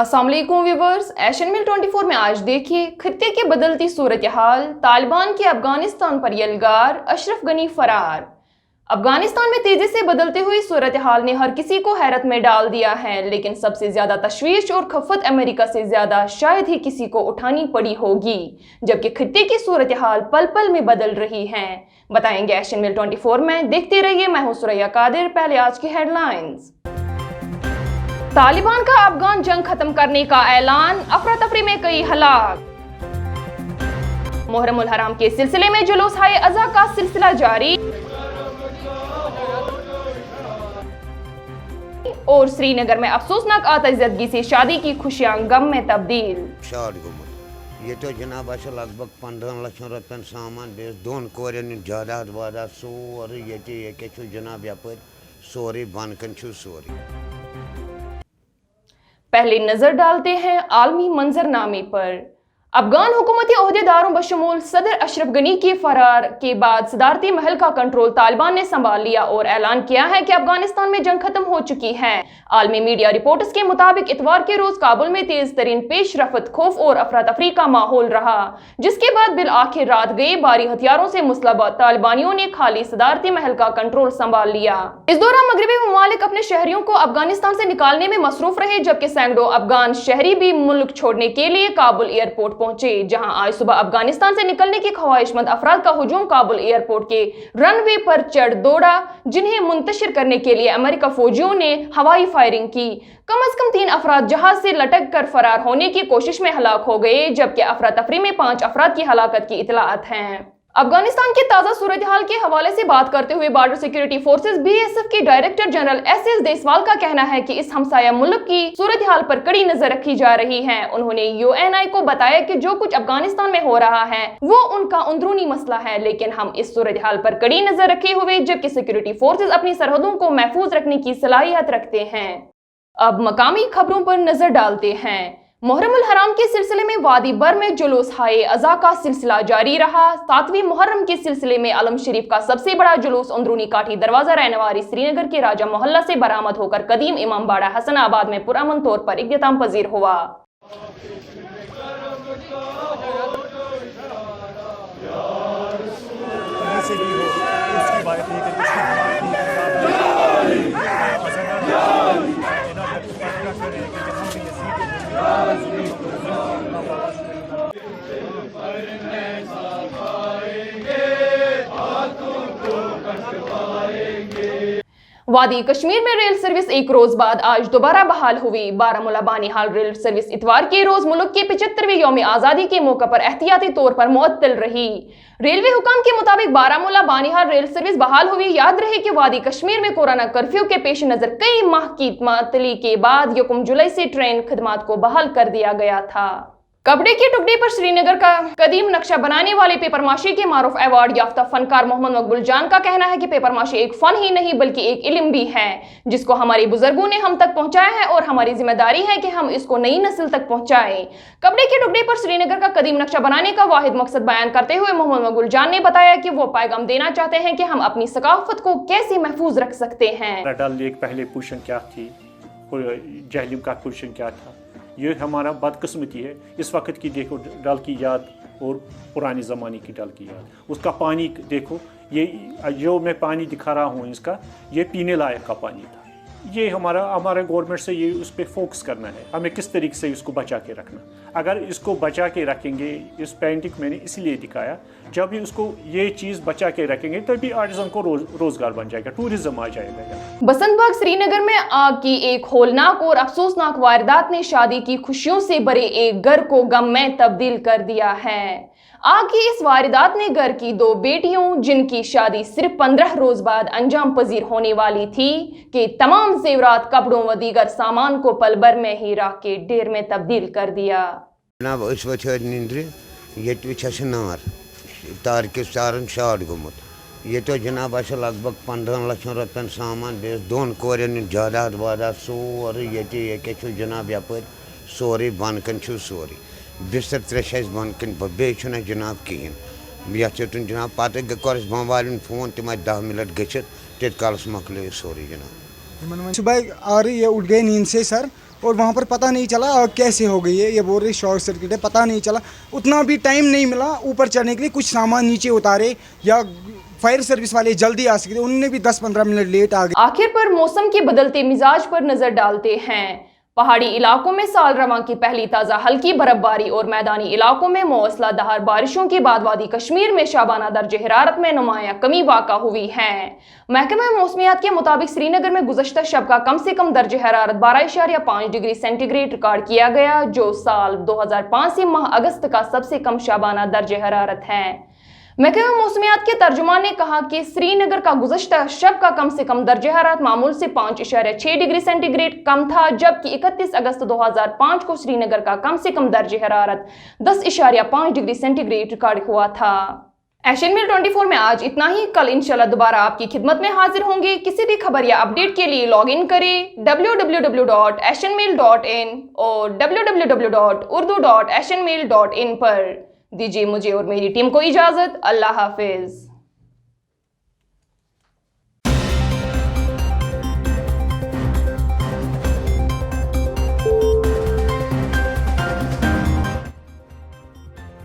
अस्सलाम वालेकुम viewers, Asian मिल 24 में आज देखिए खित्ते की बदलती सूरत हाल, तालिबान के अफगानिस्तान पर यलगार, अशरफ गनी फरार। अफगानिस्तान में तेजी से बदलती हुई सूरत हाल ने हर किसी को हैरत में डाल दिया है, लेकिन सबसे ज्यादा तशवीश और खफत अमेरिका से ज्यादा शायद ही किसी को उठानी पड़ी होगी, जबकि खित्ते की सूरत हाल पल पल में बदल रही है। बताएंगे एशियन मिल 24 में, देखते रहिए। मैं हूं सुरैया कादिर। पहले आज की हेडलाइंस। तालिबान का अफगान जंग खत्म करने का ऐलान, अफरा तफरी में कई हलाक। मुहर्रम उल हराम के सिलसिले में जुलूस हाय अज़ा का सिलसिला जारी और श्रीनगर में अफसोसनाक आतिशज़दगी से शादी की खुशियां गम में तब्दील। ये तो जनाब लगभग 15 लाख रुपये सामान बेस दोन कोरियन जायदाद वादा सोरे ये जनाब यप सोरे बनकन सोरे। पहले नजर डालते हैं आलमी मंजरनामे पर। अफगान हुकूमती ओहदेदारों बशमूल सदर अशरफ गनी की फरार के बाद सदारती महल का कंट्रोल तालिबान ने संभाल लिया और ऐलान किया है कि अफगानिस्तान में जंग खत्म हो चुकी है। आलमी मीडिया रिपोर्ट्स के मुताबिक इतवार के रोज काबुल में तेज तरीन पेशरफत, खौफ और अफरा तफरी का माहौल रहा, जिसके बाद बिल आखिर रात गए भारी हथियारों से मुसलबा तालिबानियों ने खाली सदारती महल का कंट्रोल संभाल लिया। इस दौरान मगरबी ममालिक अपने शहरियों को अफगानिस्तान से निकालने में मसरूफ रहे, जबकि सैकड़ों अफगान शहरी भी मुल्क छोड़ने के लिए काबुल एयरपोर्ट पहुंचे, जहां आज सुबह अफगानिस्तान से निकलने की ख्वाहिशमंद अफराद का हुजूम काबुल एयरपोर्ट के रनवे पर चढ़ दौड़ा, जिन्हें मुंतशिर करने के लिए अमेरिका फौजियों ने हवाई फायरिंग की। कम से कम 3 अफराद जहाज से लटक कर फरार होने की कोशिश में हलाक हो गए, जबकि अफरा तफरी में 5 अफराद की हलाकत की इतलात हैं। अफगानिस्तान की ताजा सूरत हाल के हवाले से बात करते हुए बॉर्डर सिक्योरिटी फोर्सेस BSF के डायरेक्टर जनरल SS देसवाल का कहना है कि इस हमसाया मुल्क की सूरत हाल पर कड़ी नजर रखी जा रही है। उन्होंने UNI को बताया कि जो कुछ अफगानिस्तान में हो रहा है वो उनका अंदरूनी मसला है, लेकिन हम इस सूरत हाल पर कड़ी नजर रखे हुए जबकि सिक्योरिटी फोर्सेस अपनी सरहदों को महफूज रखने की सलाहियत रखते हैं। अब मकामी खबरों पर नजर डालते हैं। मुहर्रम उल हराम के सिलसिले में वादी बर में जुलूस हाय अज़ा का सिलसिला जारी रहा। 7वीं मुहर्रम के सिलसिले में अलम शरीफ का सबसे बड़ा जुलूस अंदरूनी काठी दरवाजा रहनवारी श्रीनगर के राजा मोहल्ला से बरामद होकर कदीम इमाम बाड़ा हसनाबाद में पुरअमन तौर पर इख्तिताम पजीर हुआ। वादी कश्मीर में रेल सर्विस एक रोज बाद आज दोबारा बहाल हुई। बारामूला बानीहाल रेल सर्विस इतवार के रोज मुल्क के 75वें यौम आज़ादी के मौके पर एहतियाती तौर पर मुअत्तल रही। रेलवे हुकाम के मुताबिक बारामूला बानीहाल रेल सर्विस बहाल हुई। याद रहे कि वादी कश्मीर में कोरोना कर्फ्यू के पेश नजर कई माह की मअतली के बाद 1 जुलाई से ट्रेन खिदमात को बहाल कर दिया गया था। कपड़े के टुकड़े पर श्रीनगर का कदीम नक्शा बनाने वाले पेपरमाशी के मारूफ अवार्ड याफ्ता फनकार मोहम्मद मकबूल जान का कहना है कि पेपरमाशी एक फन ही नहीं बल्कि एक इल्म भी है, जिसको हमारे बुजुर्गों ने हम तक पहुंचाया है और हमारी जिम्मेदारी है कि हम इसको नई नस्ल तक पहुंचाएं। कपड़े के टुकड़े पर श्रीनगर का कदीम नक्शा बनाने का वाहिद मकसद बयान करते हुए मोहम्मद मकबूल जान ने बताया कि वो पैगाम देना चाहते हैं कि हम अपनी सकाफत को कैसे महफूज रख सकते हैं। डल लेक पहले पोजीशन क्या थी और जहलिम का पोजीशन क्या था, ये हमारा बदकिस्मती है। इस वक्त की देखो डल की याद और पुराने ज़माने की डल की याद, उसका पानी देखो, ये जो मैं पानी दिखा रहा हूँ इसका, ये पीने लायक का पानी था। ये हमारे गवर्नमेंट से ये उस पर फोकस करना है, हमें किस तरीके से इसको बचा के रखना। अगर इसको बचा के रखेंगे, इस पेंटिंग मैंने इसलिए दिखाया, जब भी उसको ये चीज़ बचा के रखेंगे तभी आर्टिसन को रोजगार बन जाएगा, टूरिज्म आ जाएगा। बसंतबाग श्रीनगर में आग की एक होलनाक और अफसोसनाक वारदात ने शादी की खुशियों से भरे एक घर को गम में तब्दील कर दिया है। आग की इस वारदात ने घर की 2 बेटियों, जिनकी शादी सिर्फ 15 रोज बाद अंजाम पजीर होने वाली थी, के तमाम जेवरात, कपड़ों व दीगर सामान को पल भर में ही राख के ढेर में तब्दील कर दिया। जनाब निंद्र ये नार तार के सारन शार्ट गुमुत, ये तो जनाब लगभग 15 लाख रुपये सामान बेस दोन कोरियन जायदाद वादा सोरे ये जनाब यप सोरे बनकन सोरे बिस्तर 3 बनकन बे जनाब कहें ये जनाब पे कर मोबाइल फोन तम 10 मिनट गत कालस मकल सोरे जनाब। सुबह आ रही है, उठ गए नींद से सर, और वहाँ पर पता नहीं चला आग कैसे हो गई है। ये बोल रही शॉर्ट सर्किट है, पता नहीं चला। उतना भी टाइम नहीं मिला ऊपर चढ़ने के लिए, कुछ सामान नीचे उतारे या फायर सर्विस वाले जल्दी आ सकते, उनने भी 10-15 मिनट लेट आ गए। आखिर पर मौसम के बदलते मिजाज पर नजर डालते हैं। पहाड़ी इलाकों में साल रवां की पहली ताज़ा हल्की बर्फबारी और मैदानी इलाकों में मौसलाधार बारिशों के बाद वादी कश्मीर में शाबाना दर्जे हरारत में नुमाया कमी वाक़ा हुई है। महकमा मौसमियात के मुताबिक श्रीनगर में गुज़श्ता शब का कम से कम दर्जे हरारत 12.5 डिग्री सेंटीग्रेड रिकॉर्ड किया गया, जो साल 2005 से माह अगस्त का सबसे कम शाबाना दर्जे हरारत है। महकमा मौसमियात के तर्जुमान ने कहा कि श्रीनगर का गुज़श्ता शब का कम से कम दर्जे हरारत मामूल से 5.6 डिग्री सेंटीग्रेड कम था, जबकि 31 अगस्त 2005 को श्रीनगर का कम से कम दर्जे हरारत 10.5 डिग्री सेंटीग्रेड रिकॉर्ड हुआ था। एशियन मेल 24 में आज इतना ही। कल इंशाल्लाह दोबारा आपकी खिदमत में हाजिर होंगे। किसी भी खबर या अपडेट के लिए लॉग इन करें www.asianmail.in और www.urdu.asianmail.in पर। दीजिए मुझे और मेरी टीम को इजाजत। अल्लाह हाफिज।